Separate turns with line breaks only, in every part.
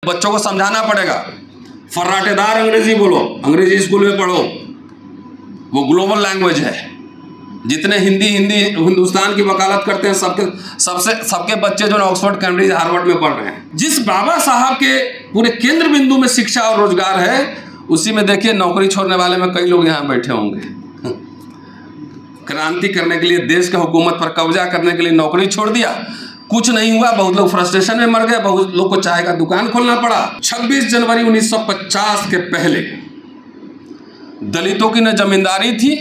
बच्चों को समझाना पड़ेगा, फर्राटेदार अंग्रेजी बोलो, अंग्रेजी स्कूल में पढ़ो, वो ग्लोबल लैंग्वेज है। जितने हिंदी हिंदुस्तान की वकालत करते हैं सबके बच्चे जो ऑक्सफोर्ड, कैम्ब्रिज, हार्वर्ड में पढ़ रहे हैं। जिस बाबा साहब के पूरे केंद्र बिंदु में शिक्षा और रोजगार है, उसी में देखिए नौकरी छोड़ने वाले में कई लोग यहाँ बैठे होंगे। क्रांति करने के लिए, देश के हुकूमत पर कब्जा करने के लिए नौकरी छोड़ दिया, कुछ नहीं हुआ, बहुत लोग फ्रस्ट्रेशन में मर गए, बहुत लोग को चाय का दुकान खोलना पड़ा। 26 जनवरी 1950 के पहले दलितों की न जमींदारी थी,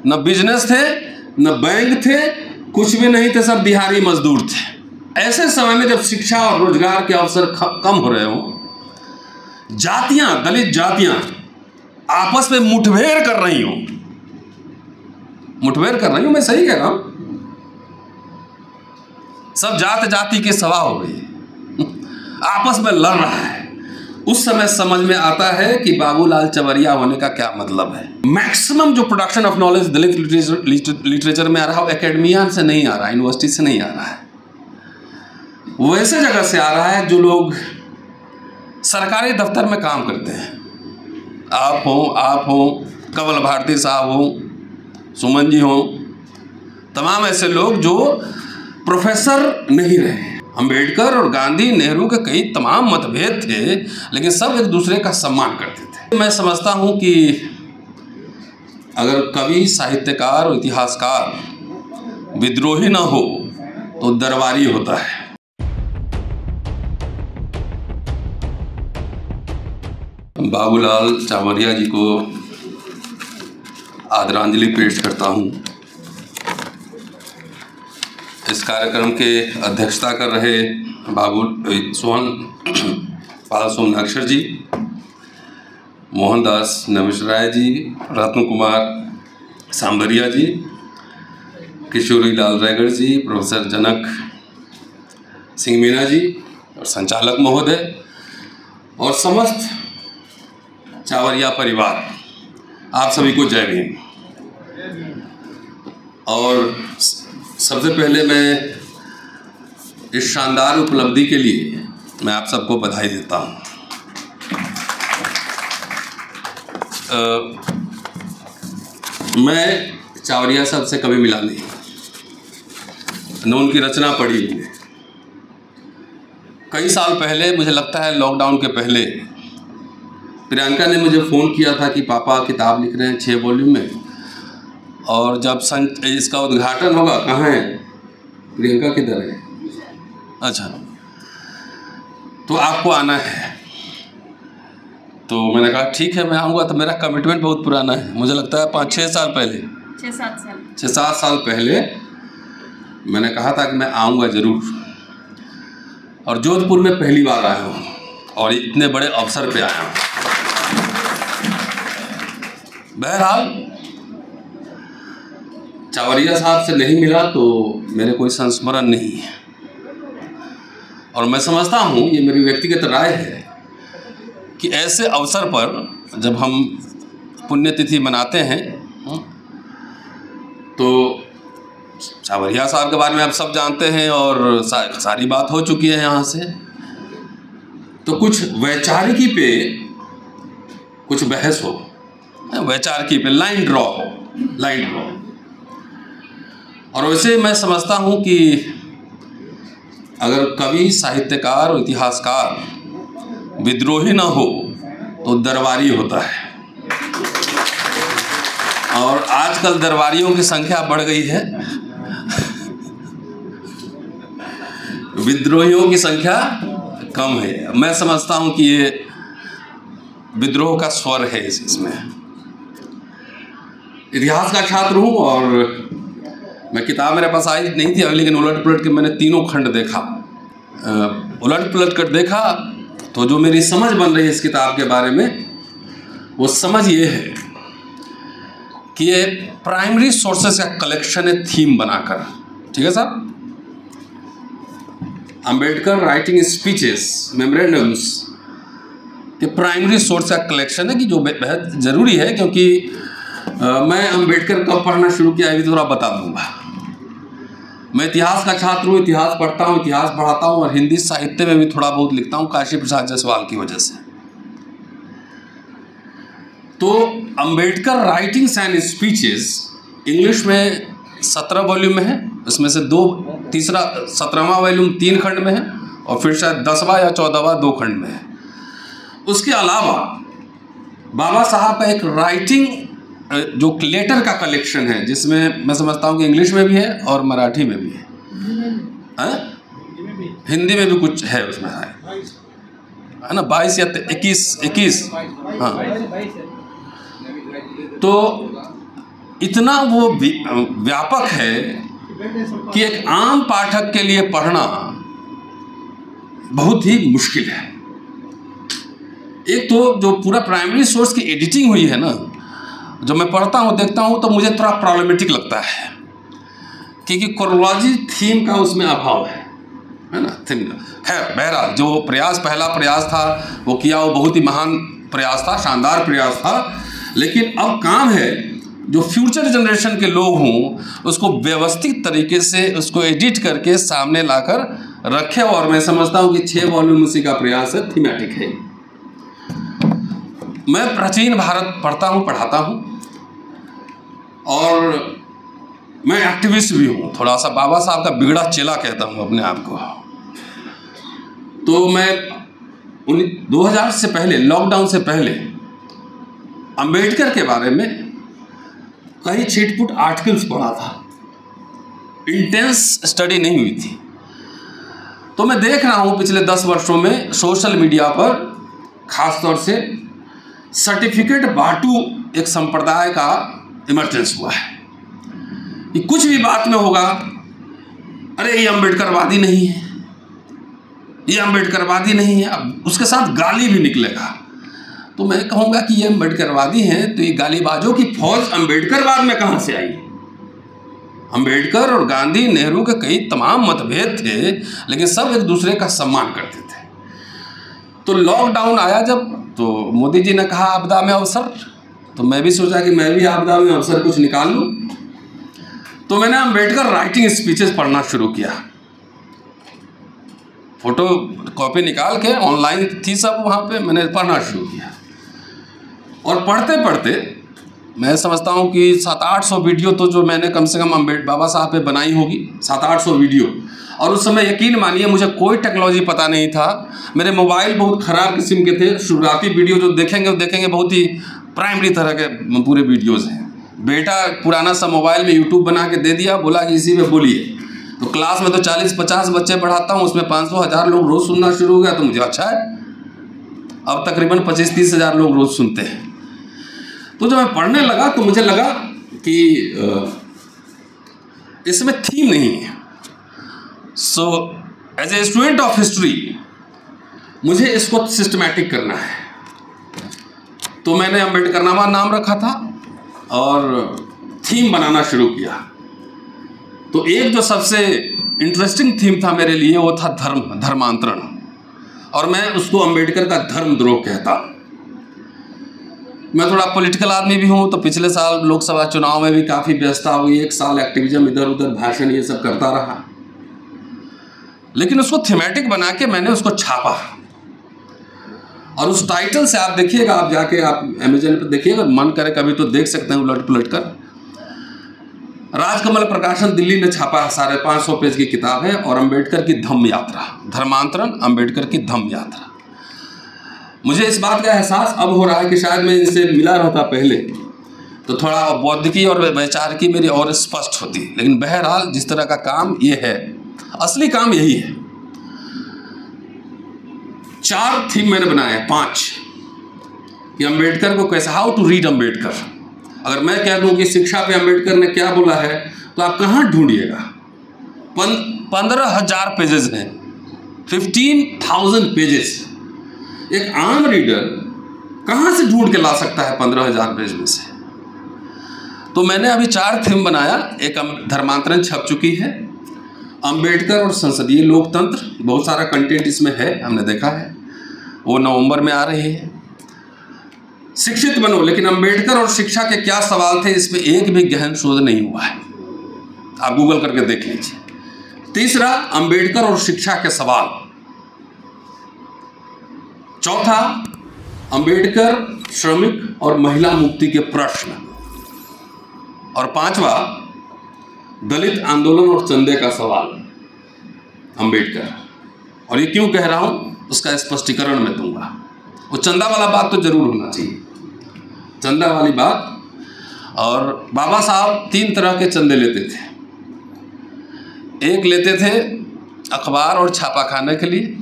न बिजनेस थे, न बैंक थे, कुछ भी नहीं थे, सब दिहाड़ी मजदूर थे। ऐसे समय में जब शिक्षा और रोजगार के अवसर कम हो रहे हों, जातियां, दलित जातियां आपस में मुठभेड़ कर रही हूं, मैं सही कह रहा हूं, सब जाति की सभा हो गई, आपस में लड़ रहा है। उस समय समझ में आता है कि बाबूलाल चवरिया होने का क्या मतलब है। मैक्सिमम जो production of knowledge Dalit literature में आ रहा है, एकेडमिया से नहीं आ रहा है, यूनिवर्सिटी से नहीं आ रहा है, वो ऐसे जगह से आ रहा है जो लोग सरकारी दफ्तर में काम करते हैं। आप हो, कमल भारती साहब हो, सुमन जी हो, तमाम ऐसे लोग जो प्रोफेसर नहीं रहे। अंबेडकर और गांधी, नेहरू के कई तमाम मतभेद थे, लेकिन सब एक दूसरे का सम्मान करते थे। मैं समझता हूं कि अगर कवि, साहित्यकार और इतिहासकार विद्रोही ना हो तो दरबारी होता है। बाबूलाल चावरिया जी को आदरांजलि पेश करता हूं। इस कार्यक्रम के अध्यक्षता कर रहे पाल सोमनाक्षर जी, मोहनदास नमिश्राय जी, रत्न कुमार सांबरिया जी, किशोरी लाल रैगड़ जी, प्रोफेसर जनक सिंह मीना जी और संचालक महोदय और समस्त चावरिया परिवार, आप सभी को जय भीम। और सबसे पहले मैं इस शानदार उपलब्धि के लिए मैं आप सबको बधाई देता हूँ। मैं चावरिया साहब से कभी मिला नहीं, न उनकी रचना पढ़ी मैंने। कई साल पहले, मुझे लगता है लॉकडाउन के पहले, प्रियंका ने मुझे फ़ोन किया था कि पापा किताब लिख रहे हैं 6 वॉल्यूम में, और जब इसका उद्घाटन होगा, कहाँ है प्रियंका, किधर है, अच्छा तो आपको आना है। तो मैंने कहा ठीक है मैं आऊँगा। तो मेरा कमिटमेंट बहुत पुराना है, मुझे लगता है 5-6 साल पहले, 6-7 साल पहले मैंने कहा था कि मैं आऊँगा ज़रूर। और जोधपुर में पहली बार आया हूँ और इतने बड़े अवसर पे आया हूँ। बहरहाल चावरिया साहब से नहीं मिला तो मेरे कोई संस्मरण नहीं है, और मैं समझता हूँ, ये मेरी व्यक्तिगत राय है, कि ऐसे अवसर पर जब हम पुण्यतिथि मनाते हैं तो चावरिया साहब के बारे में आप सब जानते हैं और सारी बात हो चुकी है यहाँ से, तो कुछ वैचारिकी पे कुछ बहस हो, वैचारिकी पे लाइन ड्रॉ हो। और वैसे मैं समझता हूँ कि अगर कवि, साहित्यकार और इतिहासकार विद्रोही ना हो तो दरबारी होता है। और आजकल दरबारियों की संख्या बढ़ गई है, विद्रोहियों की संख्या कम है। मैं समझता हूँ कि ये विद्रोह का स्वर है इसमें। इतिहास का छात्र हूँ और मैं, किताब मेरे पास आई नहीं थी, लेकिन उलट पुलट के मैंने तीनों खंड देखा। उलट पुलट कर देखा तो जो मेरी समझ बन रही है इस किताब के बारे में, वो समझ ये है कि ये प्राइमरी सोर्सेस का कलेक्शन है, थीम बनाकर। ठीक है साहब, अंबेडकर राइटिंग स्पीचेस, मेमोरेंडम्स के प्राइमरी सोर्स का कलेक्शन है, कि जो बेहद ज़रूरी है, क्योंकि मैं अंबेडकर कब पढ़ना शुरू किया ये भी थोड़ा बता दूंगा। मैं इतिहास का छात्र हूँ, इतिहास पढ़ता हूँ, इतिहास पढ़ाता हूँ और हिंदी साहित्य में भी थोड़ा बहुत लिखता हूँ काशी प्रसाद जायसवाल की वजह से। तो Ambedkar writings and speeches English में 17 वॉल्यूम में है, उसमें से 17वां वॉल्यूम 3 खंड में है और फिर शायद 10वां या 14वां 2 खंड में है। उसके अलावा बाबा साहब का एक राइटिंग जो लेटर का कलेक्शन है, जिसमें मैं समझता हूँ कि इंग्लिश में भी है और मराठी में भी है, हिंदी में भी कुछ है उसमें, है ना, 22 या 21 हाँ। तो इतना वो व्यापक है कि एक आम पाठक के लिए पढ़ना बहुत ही मुश्किल है। एक तो जो पूरा प्राइमरी सोर्स की एडिटिंग हुई है ना, जो मैं पढ़ता हूँ देखता हूँ तो मुझे थोड़ा प्रॉब्लमेटिक लगता है, क्योंकि क्रोनोलॉजी थीम का उसमें अभाव है ना। खैर बहरहाल जो पहला प्रयास था वो किया, वो बहुत ही महान प्रयास था, शानदार प्रयास था। लेकिन अब काम है जो फ्यूचर जनरेशन के लोग हों उसको व्यवस्थित तरीके से उसको एडिट करके सामने लाकर रखे। और मैं समझता हूँ कि 6 वॉल्यूम उसी का प्रयास है, थीमेटिक है। मैं प्राचीन भारत पढ़ता हूँ, पढ़ाता हूँ और मैं एक्टिविस्ट भी हूँ, थोड़ा सा बाबा साहब का बिगड़ा चेला कहता हूँ अपने आप को। तो मैं 2000 से पहले, लॉकडाउन से पहले अंबेडकर के बारे में कई छिटपुट आर्टिकल्स पढ़ा था, इंटेंस स्टडी नहीं हुई थी। तो मैं देख रहा हूँ पिछले 10 वर्षों में सोशल मीडिया पर खासतौर से सर्टिफिकेट बांटू एक संप्रदाय का इमर्जेंस हुआ है कि कुछ भी बात में होगा, अरे ये अंबेडकरवादी नहीं है, ये अंबेडकरवादी नहीं है, अब उसके साथ गाली भी निकलेगा। तो मैं कहूँगा कि ये अंबेडकरवादी हैं, तो ये गालीबाजों की फौज अंबेडकरवाद में कहाँ से आई? अंबेडकर और गांधी, नेहरू के कई तमाम मतभेद थे, लेकिन सब एक दूसरे का सम्मान करते थे। तो लॉकडाउन आया जब, तो मोदी जी ने कहा आपदा में अवसर, तो मैं भी सोचा कि मैं भी आपदा में अवसर कुछ निकाल लूँ। तो मैंने अंबेडकर राइटिंग स्पीचेस पढ़ना शुरू किया, फोटो कॉपी निकाल के, ऑनलाइन थी सब, वहाँ पे मैंने पढ़ना शुरू किया। और पढ़ते पढ़ते मैं समझता हूँ कि 700-800 वीडियो तो जो मैंने कम से कम बाबा साहब पे बनाई होगी, 700-800 वीडियो। और उस समय यकीन मानिए मुझे कोई टेक्नोलॉजी पता नहीं था, मेरे मोबाइल बहुत ख़राब किस्म के थे। शुरुआती वीडियो जो देखेंगे वो देखेंगे बहुत ही प्राइमरी तरह के पूरे वीडियोज़ हैं। बेटा पुराना सा मोबाइल में यूट्यूब बना के दे दिया, बोला कि इसी में बोलिए। तो क्लास में तो 40-50 बच्चे पढ़ाता हूँ, उसमें 500-1000 लोग रोज़ सुनना शुरू हो गया, तो मुझे अच्छा है, अब तकरीबन 25-30 हज़ार लोग रोज़ सुनते हैं। तो जब मैं पढ़ने लगा तो मुझे लगा कि इसमें थीम नहीं है। So as a student of history मुझे इसको सिस्टमैटिक करना है। तो मैंने अम्बेडकरनामा नाम रखा था और थीम बनाना शुरू किया। तो एक जो सबसे इंटरेस्टिंग थीम था मेरे लिए वो था धर्मांतरण, और मैं उसको अम्बेडकर का धर्मद्रोह कहता। मैं थोड़ा पॉलिटिकल आदमी भी हूँ, तो पिछले साल लोकसभा चुनाव में भी काफ़ी व्यस्तता हुई, 1 साल एक्टिविज्म, इधर उधर भाषण, ये सब करता रहा। लेकिन उसको थीमेटिक बना के मैंने उसको छापा, और उस टाइटल से आप देखिएगा, आप जाके आप अमेजन पर देखिएगा, मन करे कभी तो देख सकते हैं उलट पुलट कर। राजकमल प्रकाशन दिल्ली ने छापा है, 550 पेज की किताब है, और अंबेडकर की धम्म यात्रा, धर्मांतरण अंबेडकर की धम्म यात्रा। मुझे इस बात का एहसास अब हो रहा है कि शायद मैं इनसे मिला रहता पहले तो थोड़ा बौद्धिकी और वैचारिकी मेरी और स्पष्ट होती। लेकिन बहरहाल जिस तरह का काम ये है, असली काम यही है। 4 थीम मैंने बनाए, 5, कि अंबेडकर को कैसे, हाउ टू रीड अंबेडकर। अगर मैं कह दूं कि शिक्षा पे अंबेडकर ने क्या बोला है, तो आप कहाँ ढूंढिएगा? 15,000 पेजेस हैं, 15,000 पेजेस। एक आम रीडर कहाँ से ढूंढ के ला सकता है 15,000 पेज में से? तो मैंने अभी 4 थीम बनाया। एक धर्मांतरण छप चुकी है, अंबेडकर और संसदीय लोकतंत्र, बहुत सारा कंटेंट इसमें है, हमने देखा है, वो नवंबर में आ रही है। शिक्षित बनो, लेकिन अंबेडकर और शिक्षा के क्या सवाल थे, इस पर एक भी गहन शोध नहीं हुआ है, आप गूगल करके देख लीजिए। तीसरा, अंबेडकर और शिक्षा के सवाल। चौथा, अंबेडकर, श्रमिक और महिला मुक्ति के प्रश्न। और पांचवा, दलित आंदोलन और चंदे का सवाल, अंबेडकर। और ये क्यों कह रहा हूं उसका स्पष्टीकरण मैं दूंगा। वो चंदा वाला बात तो जरूर होना चाहिए, चंदा वाली बात। और बाबा साहब 3 तरह के चंदे लेते थे। एक लेते थे अखबार और छापाखाने के लिए,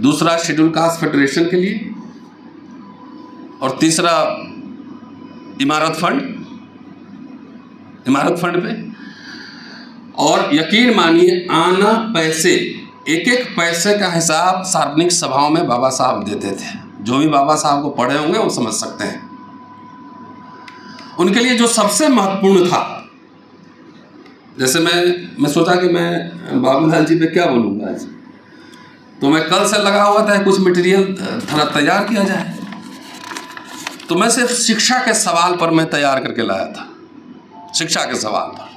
दूसरा शेड्यूल कास्ट फेडरेशन के लिए, और तीसरा इमारत फंड पे। और यकीन मानिए, आना पैसे, एक एक पैसे का हिसाब सार्वजनिक सभाओं में बाबा साहब देते थे। जो भी बाबा साहब को पढ़े होंगे वो समझ सकते हैं। उनके लिए जो सबसे महत्वपूर्ण था, जैसे मैं सोचा कि मैं बाबूलाल जी पे क्या बोलूँगा आज, तो मैं कल से लगा हुआ था कुछ मटेरियल थोड़ा तैयार किया जाए। तो मैं सिर्फ शिक्षा के सवाल पर मैं तैयार करके लाया था, शिक्षा के सवाल पर।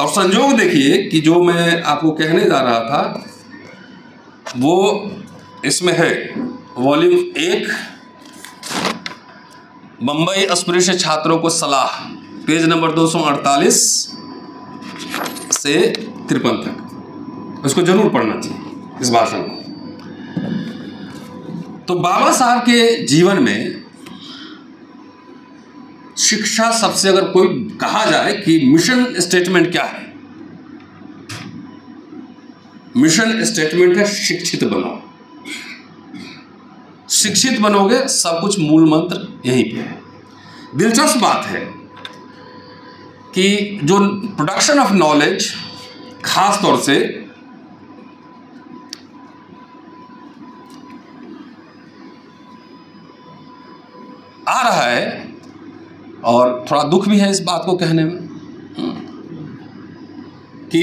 और संयोग देखिए कि जो मैं आपको कहने जा रहा था वो इसमें है, वॉल्यूम 1, बम्बई अस्पृश्य छात्रों को सलाह, पेज नंबर 248 से 53 तक। उसको जरूर पढ़ना चाहिए, इस भाषण को। तो बाबा साहब के जीवन में शिक्षा सबसे, अगर कोई कहा जाए कि मिशन स्टेटमेंट क्या है, मिशन स्टेटमेंट है शिक्षित बनो। शिक्षित बनोगे, सब कुछ मूल मंत्र यहीं पे है। दिलचस्प बात है कि जो प्रोडक्शन ऑफ नॉलेज खास तौर से आ रहा है, और थोड़ा दुख भी है इस बात को कहने में कि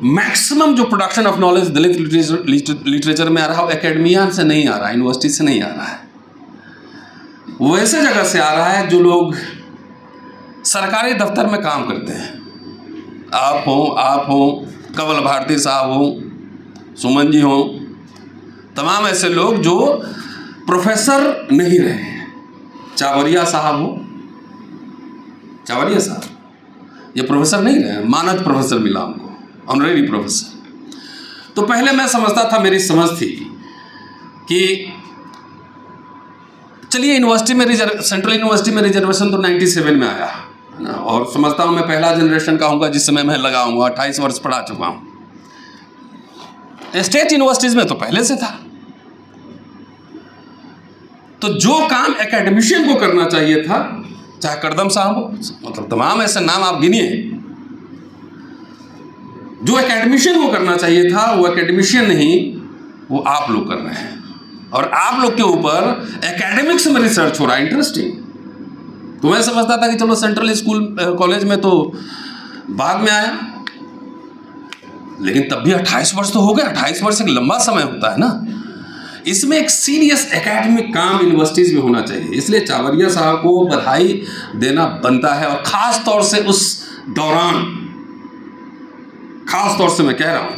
मैक्सिमम जो production of knowledge Dalit literature में आ रहा है वो एकेडमिया से नहीं आ रहा है, यूनिवर्सिटी से नहीं आ रहा है, वो ऐसे जगह से आ रहा है जो लोग सरकारी दफ्तर में काम करते हैं। आप हो, कमल भारती साहब हो, सुमन जी हो, तमाम ऐसे लोग जो प्रोफेसर नहीं रहे हैं। चावरिया साहब, ये प्रोफेसर नहीं रहे, मानद प्रोफेसर मिला उनको, ऑनरेरी प्रोफेसर। तो पहले मैं समझता था, मेरी समझ थी कि चलिए यूनिवर्सिटी में सेंट्रल यूनिवर्सिटी में रिजर्वेशन तो 97 में आया है ना, और समझता हूँ मैं पहला जनरेशन का हूँगा जिस समय मैं लगाऊंगा, 28 वर्ष पढ़ा चुका हूँ। स्टेट यूनिवर्सिटीज में तो पहले से था। तो जो काम एकेडमिशियन को करना चाहिए था, चाहे करदम साहब हो, मतलब तमाम ऐसे नाम आप गिनिए, जो एकेडमिशियन को करना चाहिए था वो एकेडमिशियन नहीं, वो आप लोग कर रहे हैं। और आप लोग के ऊपर एकेडमिक्स में रिसर्च हो रहा है। इंटरेस्टिंग। तो मैं समझता था कि चलो सेंट्रल स्कूल कॉलेज में तो बाद में आया, लेकिन तब भी 28 वर्ष तो हो गया। 28 वर्ष एक लंबा समय होता है ना। इसमें एक सीरियस एकेडमिक काम यूनिवर्सिटीज़ में होना चाहिए। इसलिए चावरिया साहब को बधाई देना बनता है, और ख़ास तौर से उस दौरान, ख़ास तौर से मैं कह रहा हूँ,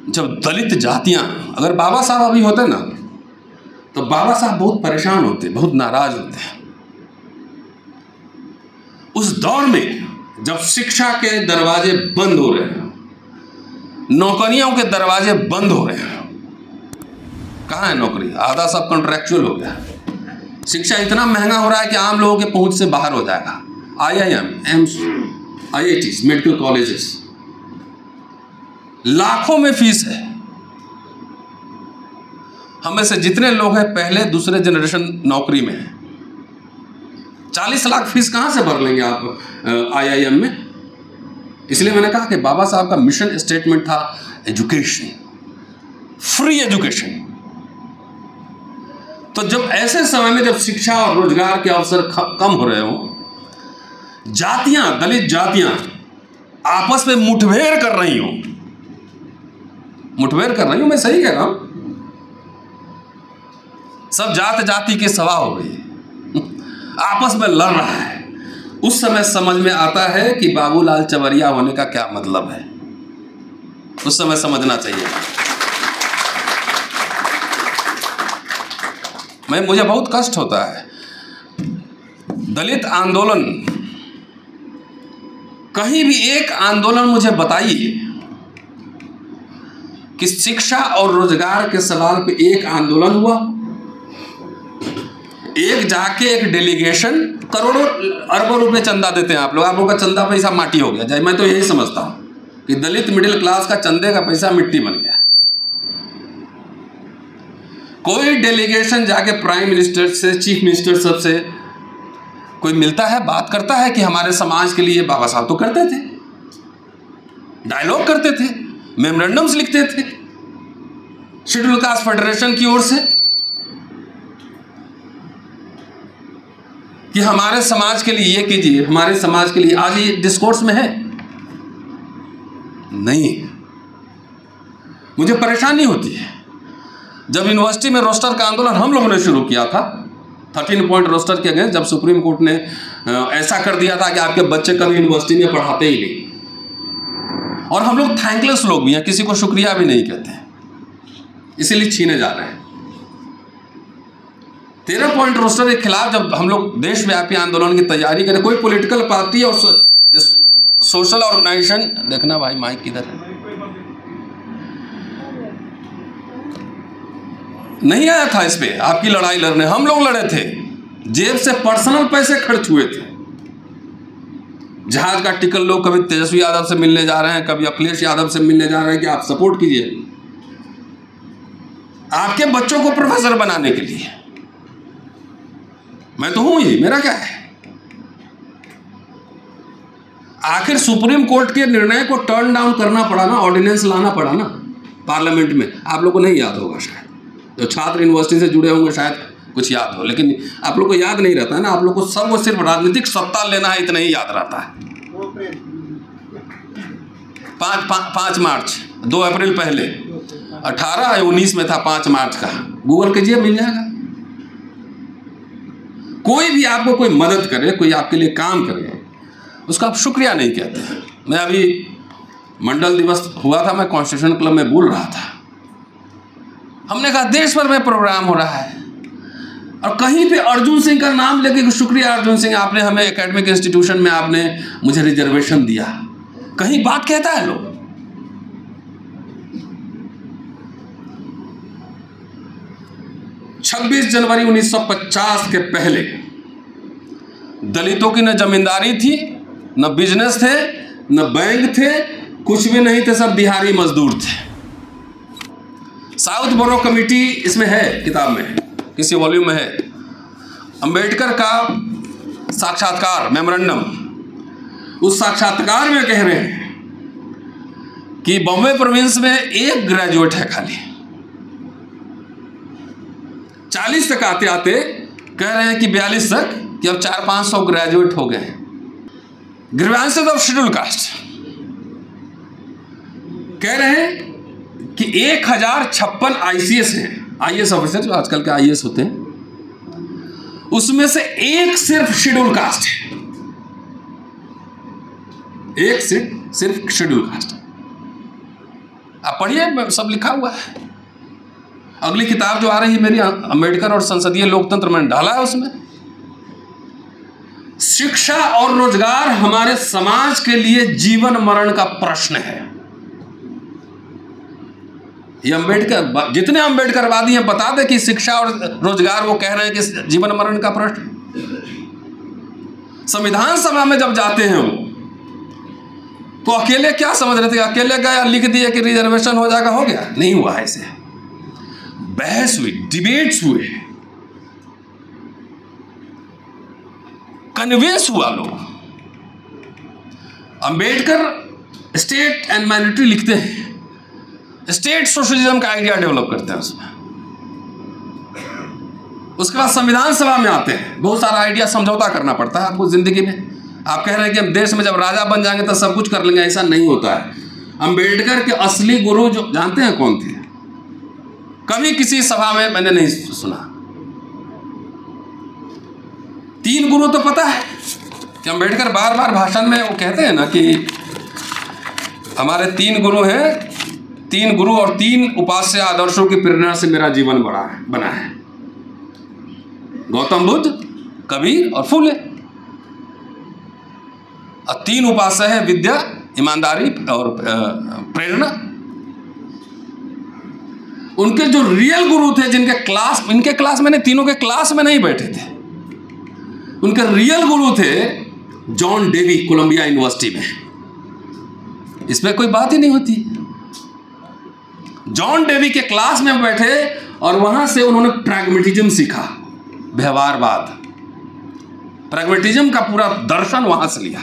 जब दलित जातियाँ, अगर बाबा साहब अभी होते ना तो बाबा साहब बहुत परेशान होते, बहुत नाराज होते हैं। उस दौर में जब शिक्षा के दरवाजे बंद हो रहे हैं, नौकरियों के दरवाजे बंद हो रहे हैं, कहाँ है नौकरी? आधा सब कॉन्ट्रैक्चुअल हो गया। शिक्षा इतना महंगा हो रहा है कि आम लोगों के पहुंच से बाहर हो जाएगा। IIM, AIIMS, IITs, medical colleges, लाखों में फीस है। हम में से जितने लोग हैं पहले दूसरे जनरेशन नौकरी में हैं, 40 लाख फीस कहाँ से भर लेंगे आप IIM में? इसलिए मैंने कहा कि बाबा साहब का मिशन स्टेटमेंट था एजुकेशन, फ्री एजुकेशन। तो जब ऐसे समय में जब शिक्षा और रोजगार के अवसर कम हो रहे हो, जातियां, दलित जातियां आपस में मुठभेड़ कर रही हूं, मैं सही कह रहा हूं। सब जात जाति की सभा हो गई, आपस में लड़ रहा है, उस समय समझ में आता है कि बाबूलाल चवरिया होने का क्या मतलब है। उस समय समझना चाहिए। मुझे बहुत कष्ट होता है। दलित आंदोलन, कहीं भी एक आंदोलन मुझे बताइए कि शिक्षा और रोजगार के सवाल पे एक आंदोलन हुआ, एक जाके एक डेलीगेशन, करोड़ों अरबों रुपए चंदा देते हैं आप लोगों का चंदा पैसा माटी हो गया। मैं तो यही समझता हूं कि दलित मिडिल क्लास का चंदे का पैसा मिट्टी बन गया। कोई डेलीगेशन जाके प्राइम मिनिस्टर से, चीफ मिनिस्टर सब से कोई मिलता है, बात करता है कि हमारे समाज के लिए बाबा साहब तो करते थे, डायलॉग करते थे, मेमोरेंडम्स लिखते थे शेड्यूल कास्ट फेडरेशन की ओर से कि हमारे समाज के लिए ये कीजिए, हमारे समाज के लिए। आज ये डिस्कोर्स में है नहीं। मुझे परेशानी होती है जब यूनिवर्सिटी में रोस्टर का आंदोलन हम लोगों ने शुरू किया था, 13 पॉइंट रोस्टर के अगेंस्ट, जब सुप्रीम कोर्ट ने ऐसा कर दिया था कि आपके बच्चे कभी यूनिवर्सिटी में पढ़ाते ही नहीं, और हम लोग थैंकलेस लोग भी हैं, किसी को शुक्रिया भी नहीं कहते, इसीलिए छीने जा रहे हैं। 13 पॉइंट रोस्टर के खिलाफ जब हम लोग देशव्यापी आंदोलन की तैयारी करें, कोई पॉलिटिकल पार्टी और सोशल ऑर्गेनाइजेशन, देखना भाई माइक किधर है, नहीं आया था इस पे आपकी लड़ाई लड़ने। हम लोग लड़े थे, जेब से पर्सनल पैसे खर्च हुए थे। जहाज का टिकट लोग कभी तेजस्वी यादव से मिलने जा रहे हैं, कभी अखिलेश यादव से मिलने जा रहे हैं कि आप सपोर्ट कीजिए आपके बच्चों को प्रोफेसर बनाने के लिए। मैं तो हूं ही, मेरा क्या है। आखिर सुप्रीम कोर्ट के निर्णय को टर्न डाउन करना पड़ा ना, ऑर्डिनेंस लाना पड़ा ना पार्लियामेंट में। आप लोग को नहीं याद होगा, शायद जो छात्र यूनिवर्सिटी से जुड़े होंगे शायद कुछ याद हो, लेकिन आप लोग को याद नहीं रहता है ना। आप लोग को सबको सिर्फ राजनीतिक सत्ता लेना है, इतना ही याद रहता है। 5 मार्च 2 अप्रैल पहले 18 या 19 में था, 5 मार्च का, गूगल कीजिए मिल जाएगा। कोई भी आपको कोई मदद करे, कोई आपके लिए काम करे, उसका आप शुक्रिया नहीं कहते। मैं अभी मंडल दिवस हुआ था, मैं कॉन्स्टिट्यूशन क्लब में बोल रहा था, हमने कहा देश भर में प्रोग्राम हो रहा है और कहीं पे अर्जुन सिंह का नाम लेके शुक्रिया अर्जुन सिंह, आपने हमें एकेडमिक इंस्टीट्यूशन में आपने मुझे रिजर्वेशन दिया, कहीं बात कहता है लोग। छब्बीस जनवरी 1950 के पहले दलितों की न जमींदारी थी, न बिजनेस थे, न बैंक थे, कुछ भी नहीं थे, सब बिहारी मजदूर थे। साउथ बोरो कमेटी इसमें है, किताब में किसी वॉल्यूम में है। अंबेडकर का साक्षात्कार, मेमोरेंडम, उस साक्षात्कार में कह रहे हैं कि बॉम्बे प्रोविंस में 1 ग्रेजुएट है खाली। 40 तक आते आते कह रहे हैं कि 42 तक कि अब 400-500 ग्रेजुएट हो गए हैं। ग्रीवेंसेस ऑफ शेड्यूल कास्ट कह रहे हैं कि 1056 ICS हैं, IAS ऑफिसर जो आजकल के IAS होते हैं, उसमें से एक सिर्फ शेड्यूल कास्ट है, एक सिर्फ शेड्यूल कास्ट। आप पढ़िए, सब लिखा हुआ है। अगली किताब जो आ रही है मेरी, अंबेडकर और संसदीय लोकतंत्र, मैंने डाला है उसमें। शिक्षा और रोजगार हमारे समाज के लिए जीवन मरण का प्रश्न है। ये अंबेडकर, जितने अंबेडकरवादी हैं बता दें कि शिक्षा और रोजगार, वो कह रहे हैं कि जीवन मरण का प्रश्न। संविधान सभा में जब जाते हैं वो, तो अकेले क्या समझ रहे थे, अकेले गए लिख दिए कि रिजर्वेशन हो जाएगा, हो गया? नहीं हुआ ऐसे। बहस हुई, डिबेट्स हुए, कन्विंस हुआ लोग। अंबेडकर स्टेट एंड माइनॉरिटी लिखते हैं, स्टेट सोशलिज्म का आइडिया डेवलप करते हैं उसमें। उसके बाद संविधान सभा में आते हैं, बहुत सारा आइडिया समझौता करना पड़ता है आपको जिंदगी में। आप कह रहे हैं कि हम देश में जब राजा बन जाएंगे तो सब कुछ कर लेंगे, ऐसा नहीं होता है। अंबेडकर के असली गुरु जो जानते हैं कौन थे? कभी किसी सभा में मैंने नहीं सुना। 3 गुरु तो पता है, कि अम्बेडकर बार बार भाषण में वो कहते हैं ना कि हमारे 3 गुरु हैं, 3 गुरु और 3 उपास्य आदर्शों की प्रेरणा से मेरा जीवन बना है, गौतम बुद्ध, कबीर और फूले। और 3 उपास्य है विद्या, ईमानदारी और प्रेरणा। उनके जो रियल गुरु थे, इनके क्लास में नहीं, तीनों के क्लास में नहीं बैठे थे, उनके रियल गुरु थे जॉन डेवी, कोलंबिया यूनिवर्सिटी में। इसमें कोई बात ही नहीं होती। जॉन डेवी के क्लास में बैठे और वहां से उन्होंने प्रैग्मेटिज्म सीखा, व्यवहारवाद, प्रैग्मेटिज्म का पूरा दर्शन वहां से लिया।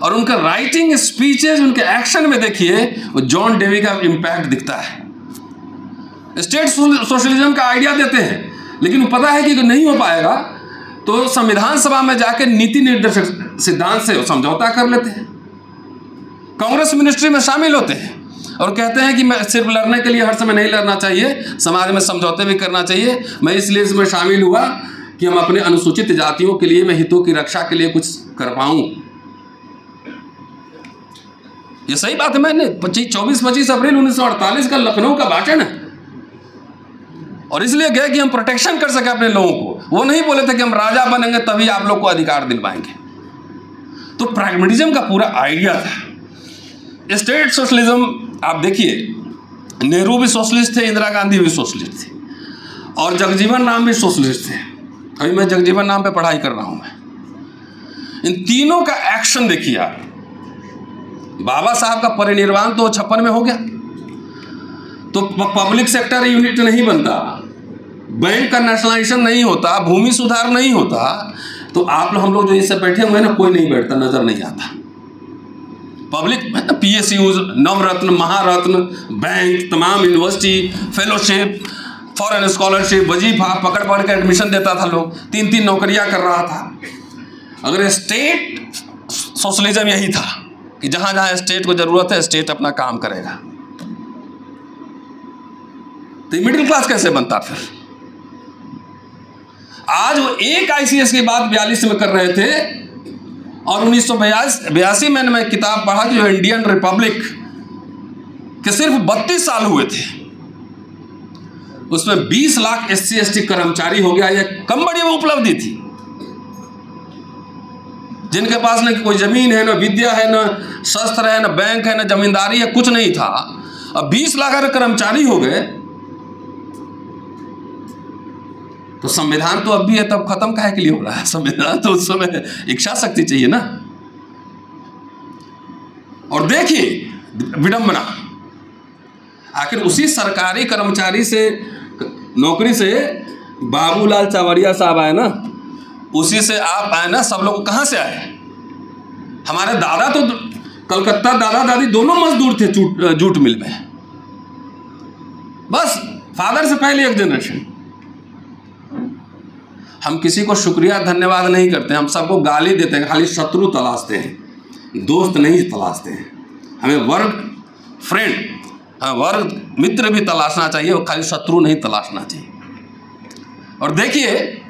और उनका राइटिंग, स्पीचेस, उनके एक्शन में देखिए वो जॉन डेवी का इंपैक्ट दिखता है। स्टेट सोशलिज्म का आइडिया देते हैं, लेकिन वो पता है कि नहीं हो पाएगा, तो संविधान सभा में जाके नीति निर्देशक सिद्धांत से समझौता कर लेते हैं, कांग्रेस मिनिस्ट्री में शामिल होते हैं और कहते हैं कि मैं सिर्फ लड़ने के लिए हर समय नहीं लड़ना चाहिए, समाज में समझौते भी करना चाहिए। मैं इसलिए इसमें शामिल हुआ कि हम अपने अनुसूचित जातियों के लिए, मैं हितों की रक्षा के लिए कुछ कर पाऊं। ये सही बात है। मैंने 24-25 अप्रैल 1948 का लखनऊ का भाषण है, और इसलिए गए कि हम प्रोटेक्शन कर सके अपने लोगों को। वो नहीं बोले थे कि हम राजा बनेंगे तभी आप लोग को अधिकार दिलवाएंगे। तो प्रैग्मेटिज्म का पूरा आइडिया था। स्टेट सोशलिज्म आप देखिए, नेहरू भी सोशलिस्ट थे, इंदिरा गांधी भी सोशलिस्ट थी, और जगजीवन राम भी सोशलिस्ट थे। अभी मैं जगजीवन राम पे पढ़ाई कर रहा हूं। मैं इन तीनों का एक्शन देखिए आप। बाबा साहब का परिनिर्वाण तो 56 में हो गया, तो पब्लिक सेक्टर यूनिट नहीं बनता, बैंक का नेशनलाइजेशन नहीं होता, भूमि सुधार नहीं होता, तो आप लोग, हम लोग जो इससे बैठे हुए हैं ना, कोई नहीं बैठता, नजर नहीं आता। पब्लिक PSUs, नवरत्न, महारत्न, बैंक, तमाम यूनिवर्सिटी, फेलोशिप, फॉरेन स्कॉलरशिप, वजीफा पकड़ के एडमिशन देता था लोग, 3-3 नौकरियां कर रहा था। अगर स्टेट सोशलिज्म यही था कि जहां जहां स्टेट को जरूरत है, स्टेट अपना काम करेगा, तो मिडिल क्लास कैसे बनता फिर? आज वो एक ICS की बात 42 में कर रहे थे, और 1982 में मैं किताब पढ़ा जो इंडियन रिपब्लिक के सिर्फ 32 साल हुए थे, उसमें 20 लाख SC ST कर्मचारी हो गया। यह कम बड़ी उपलब्धि थी, जिनके पास न कोई जमीन है, न विद्या है, न शस्त्र है, न बैंक है, न जमींदारी है, कुछ नहीं था। अब 20 लाख अगर कर्मचारी हो गए, तो संविधान तो अब भी है, तब खत्म काहे के लिए हो रहा है? संविधान तो उस समय इच्छा शक्ति चाहिए ना। और देखिए विडंबना, आखिर उसी सरकारी कर्मचारी से, नौकरी से बाबूलाल चावरिया साहब आए ना, उसी से आप आए ना। सब लोग कहां से आए? हमारे दादा तो कलकत्ता, दादा दादी दोनों मजदूर थे जूट मिल में, बस फादर से पहले एक जनरेशन। हम किसी को शुक्रिया धन्यवाद नहीं करते, हम सबको गाली देते हैं, खाली शत्रु तलाशते हैं, दोस्त नहीं तलाशते हैं। हमें वर्ग फ्रेंड, वर्ग मित्र भी तलाशना चाहिए, और खाली शत्रु नहीं तलाशना चाहिए। और देखिए,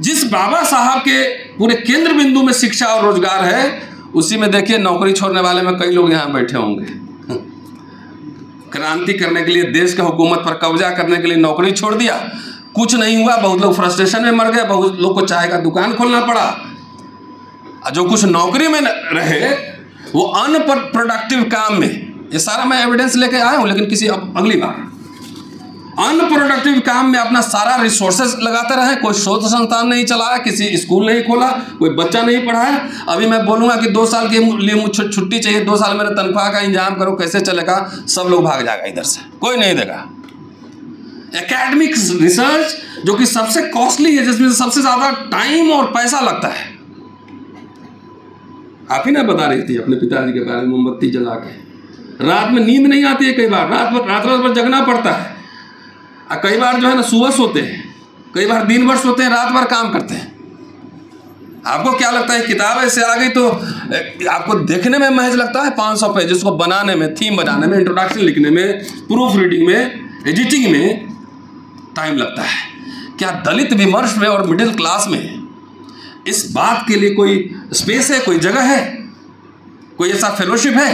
जिस बाबा साहब के पूरे केंद्र बिंदु में शिक्षा और रोजगार है, उसी में देखिए नौकरी छोड़ने वाले में कई लोग यहाँ बैठे होंगे। क्रांति करने के लिए, देश के हुकूमत पर कब्जा करने के लिए नौकरी छोड़ दिया, कुछ नहीं हुआ, बहुत लोग फ्रस्ट्रेशन में मर गए, बहुत लोग को चाय का दुकान खोलना पड़ा। जो कुछ नौकरी में रहे वो अनप्रोडक्टिव काम में, ये सारा मैं एविडेंस लेके आया हूँ, लेकिन किसी अगली बार, अनप्रोडक्टिव काम में अपना सारा रिसोर्सेज लगाते रहे। कोई शोध संस्थान नहीं चलाया, किसी स्कूल नहीं खोला, कोई बच्चा नहीं पढ़ाया। अभी मैं बोलूँगा कि 2 साल के लिए मुझे छुट्टी चाहिए, 2 साल मेरे तनख्वाह का इंतजाम करो, कैसे चलेगा? सब लोग भाग जाएगा इधर से, कोई नहीं देगा। एकेडमिक रिसर्च जो कि सबसे कॉस्टली है, जिसमें सबसे ज़्यादा टाइम और पैसा लगता है। आप ही ना बता रही थी अपने पिताजी के बारे में, मोमबत्ती जला के, रात में नींद नहीं आती है, कई बार रात भर जगना पड़ता है, और कई बार जो है ना सुबह सोते हैं, कई बार दिन भर सोते हैं, रात भर काम करते हैं। आपको क्या लगता है किताब ऐसे आ गई तो आपको देखने में महज लगता है 500 पेज, उसको बनाने में, थीम बनाने में, इंट्रोडक्शन लिखने में, प्रूफ रीडिंग में, एडिटिंग में टाइम लगता है। क्या दलित विमर्श में और मिडिल क्लास में इस बात के लिए कोई स्पेस है, कोई जगह है, कोई ऐसा फेलोशिप है?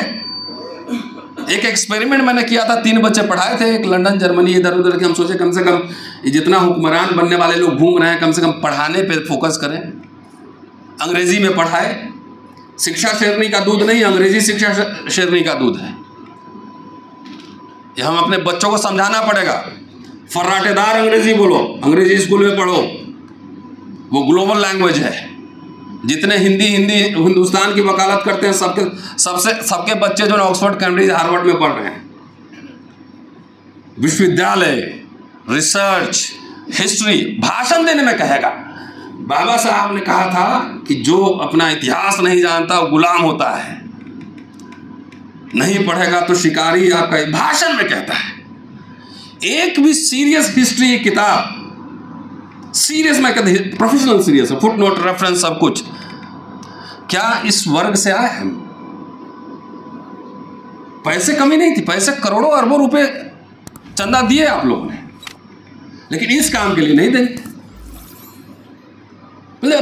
एक एक्सपेरिमेंट मैंने किया था, 3 बच्चे पढ़ाए थे, एक लंदन जर्मनी इधर उधर के। हम सोचे कम से कम जितना हुक्मरान बनने वाले लोग घूम रहे हैं, कम से कम पढ़ाने पे फोकस करें। अंग्रेजी में पढ़ाए। शिक्षा शेरनी का दूध नहीं, अंग्रेजी शिक्षा शेरनी का दूध है। ये हम अपने बच्चों को समझाना पड़ेगा। फर्राटेदार अंग्रेजी बोलो, अंग्रेजी स्कूल में पढ़ो, वो ग्लोबल लैंग्वेज है। जितने हिंदी हिंदुस्तान की वकालत करते हैं, सबके बच्चे जो ऑक्सफोर्ड, कैम्ब्रिज, हार्वर्ड में पढ़ रहे हैं। विश्वविद्यालय, रिसर्च, हिस्ट्री, भाषण देने में कहेगा। बाबा साहब ने कहा था कि जो अपना इतिहास नहीं जानता वो गुलाम होता है, नहीं पढ़ेगा तो शिकारी। आपका भाषण में कहता है। एक भी सीरियस हिस्ट्री की किताब, सीरियस मैं कहते प्रोफेशनल सीरियस है, फुट नोट, रेफरेंस, सब कुछ, क्या इस वर्ग से आए हैं? पैसे कमी नहीं थी, पैसे करोड़ों अरबों रुपए चंदा दिए आप लोगों ने, लेकिन इस काम के लिए नहीं देंगे।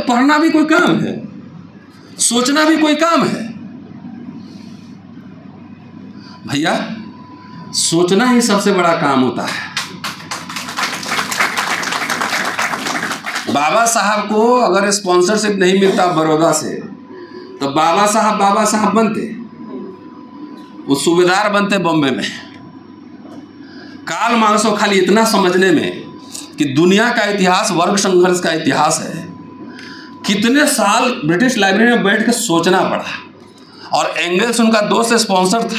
पढ़ना भी कोई काम है, सोचना भी कोई काम है भैया। सोचना ही सबसे बड़ा काम होता है। बाबा साहब को अगर स्पॉन्सरशिप नहीं मिलता बड़ौदा से, तो बाबा साहब बनते, वो सूबेदार बनते बॉम्बे में। कार्ल मार्क्स को खाली इतना समझने में कि दुनिया का इतिहास वर्ग संघर्ष का इतिहास है, कितने साल ब्रिटिश लाइब्रेरी में बैठ के सोचना पड़ा। और एंगल्स उनका दोस्त स्पॉन्सर था,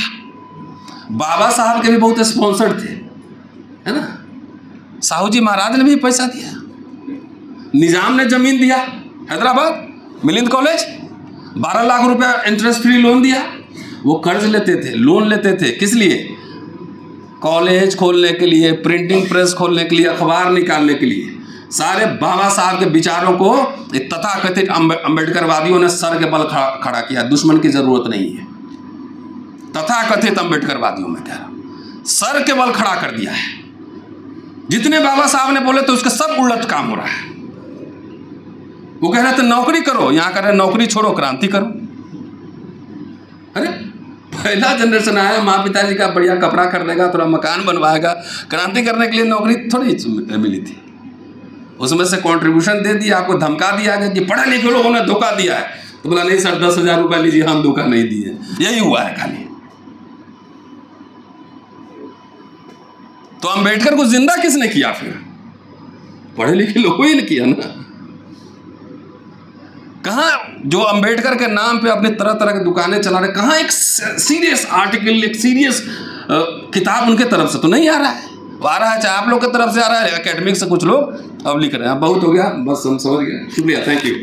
बाबा साहब के भी बहुत स्पॉन्सर थे, है ना। साहू जी महाराज ने भी पैसा दिया, निजाम ने जमीन दिया, हैदराबाद मिलिंद कॉलेज 12 लाख रुपया इंटरेस्ट फ्री लोन दिया। वो कर्ज लेते थे, लोन लेते थे, किस लिए? कॉलेज खोलने के लिए, प्रिंटिंग प्रेस खोलने के लिए, अखबार निकालने के लिए। सारे बाबा साहब के विचारों को तथाकथित अम्बेडकरवादियों ने सर के बल खड़ा किया। दुश्मन की जरूरत नहीं है, तथाकथित अम्बेडकरवादियों में कह रहा हूं, सर के बल खड़ा कर दिया है। जितने बाबा साहब ने बोले तो उसका सब उलट काम हो रहा है। वो कह रहे थे नौकरी करो, यहां कह रहे नौकरी छोड़ो, क्रांति करो। अरे पहला जनरेशन आया, माँ पिताजी का बढ़िया कपड़ा खरीदेगा, थोड़ा मकान बनवाएगा, क्रांति करने के लिए नौकरी थोड़ी मिली थी। उसमें से कंट्रीब्यूशन दे दिया, आपको धमका दिया गया कि पढ़े लिखे लोगों ने धोखा दिया है, तो बोला नहीं सर 10,000 रुपये लीजिए, हम धोखा नहीं दिए। यही हुआ है खाली। तो अम्बेडकर को जिंदा किसने किया? फिर पढ़े लिखे लोगों ही ने किया ना। कहाँ जो अम्बेडकर के नाम पे अपने तरह तरह की दुकानें चला रहे, कहाँ एक सीरियस आर्टिकल, एक सीरियस किताब उनके तरफ से तो नहीं आ रहा है। आ रहा है चाहे आप लोग की तरफ से आ रहा है, एकेडमिक से कुछ लोग अब लिख रहे हैं। बहुत हो गया, बस हम समझ गए। शुक्रिया, थैंक यू।